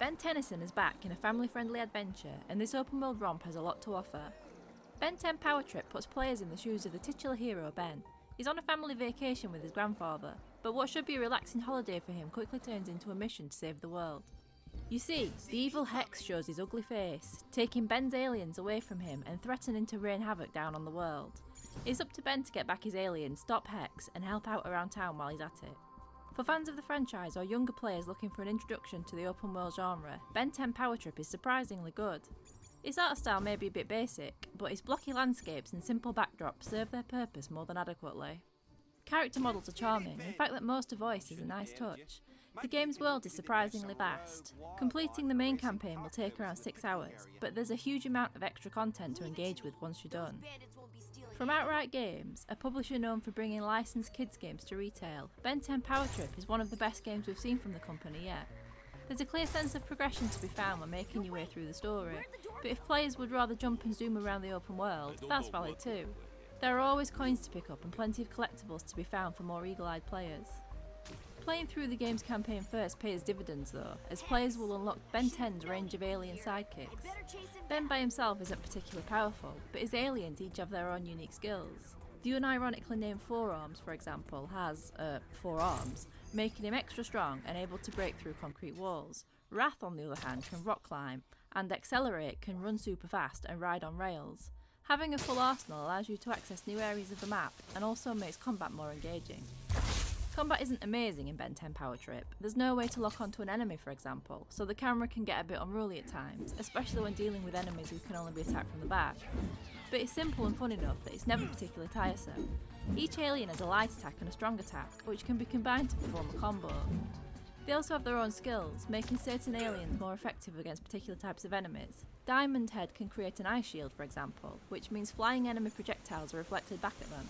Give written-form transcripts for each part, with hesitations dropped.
Ben Tennyson is back in a family-friendly adventure, and this open-world romp has a lot to offer. Ben 10 Power Trip puts players in the shoes of the titular hero Ben. He's on a family vacation with his grandfather, but what should be a relaxing holiday for him quickly turns into a mission to save the world. You see, the evil Hex shows his ugly face, taking Ben's aliens away from him and threatening to rain havoc down on the world. It's up to Ben to get back his aliens, stop Hex, and help out around town while he's at it. For fans of the franchise or younger players looking for an introduction to the open world genre, Ben 10 Power Trip is surprisingly good. Its art style may be a bit basic, but its blocky landscapes and simple backdrops serve their purpose more than adequately. Character models are charming, and the fact that most are voiced is a nice touch. The game's world is surprisingly vast. Completing the main campaign will take around 6 hours, but there's a huge amount of extra content to engage with once you're done. From Outright Games, a publisher known for bringing licensed kids games to retail, Ben 10 Power Trip is one of the best games we've seen from the company yet. There's a clear sense of progression to be found when making your way through the story, but if players would rather jump and zoom around the open world, that's valid too. There are always coins to pick up and plenty of collectibles to be found for more eagle-eyed players. Playing through the game's campaign first pays dividends though, as players will unlock Ben 10's range of alien sidekicks. Ben by himself isn't particularly powerful, but his aliens each have their own unique skills. The unironically named Forearms, for example, has, 4 arms, making him extra strong and able to break through concrete walls. Wrath, on the other hand, can rock climb, and Accelerate can run super fast and ride on rails. Having a full arsenal allows you to access new areas of the map and also makes combat more engaging. Combat isn't amazing in Ben 10 Power Trip. There's no way to lock onto an enemy, for example, so the camera can get a bit unruly at times, especially when dealing with enemies who can only be attacked from the back. But it's simple and fun enough that it's never particularly tiresome. Each alien has a light attack and a strong attack, which can be combined to perform a combo. They also have their own skills, making certain aliens more effective against particular types of enemies. Diamond Head can create an ice shield, for example, which means flying enemy projectiles are reflected back at them.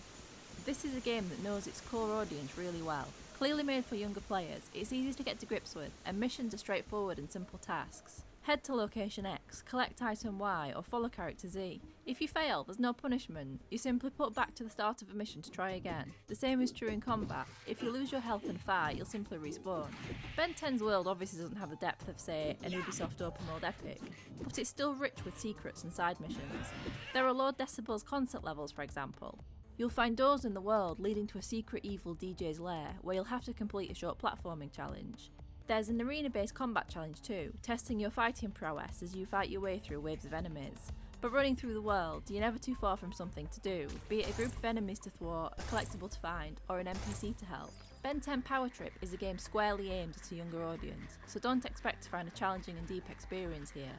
This is a game that knows its core audience really well. Clearly made for younger players, it's easy to get to grips with, and missions are straightforward and simple tasks. Head to location X, collect item Y, or follow character Z. If you fail, there's no punishment. You simply put back to the start of a mission to try again. The same is true in combat. If you lose your health in a fight, you'll simply respawn. Ben 10's world obviously doesn't have the depth of, say, an Ubisoft open world epic, but it's still rich with secrets and side missions. There are low decibels concert levels, for example. You'll find doors in the world leading to a secret evil DJ's lair, where you'll have to complete a short platforming challenge. There's an arena-based combat challenge too, testing your fighting prowess as you fight your way through waves of enemies. But running through the world, you're never too far from something to do, be it a group of enemies to thwart, a collectible to find, or an NPC to help. Ben 10 Power Trip is a game squarely aimed at a younger audience, so don't expect to find a challenging and deep experience here.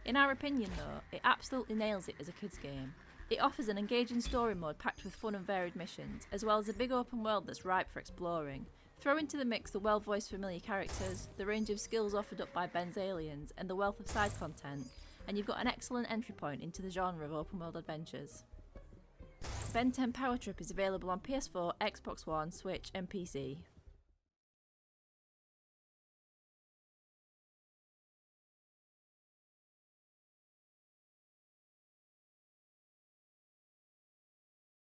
In our opinion though, it absolutely nails it as a kids game. It offers an engaging story mode packed with fun and varied missions, as well as a big open world that's ripe for exploring. Throw into the mix the well-voiced familiar characters, the range of skills offered up by Ben's aliens, and the wealth of side content, and you've got an excellent entry point into the genre of open world adventures. Ben 10 Power Trip is available on PS4, Xbox One, Switch and PC.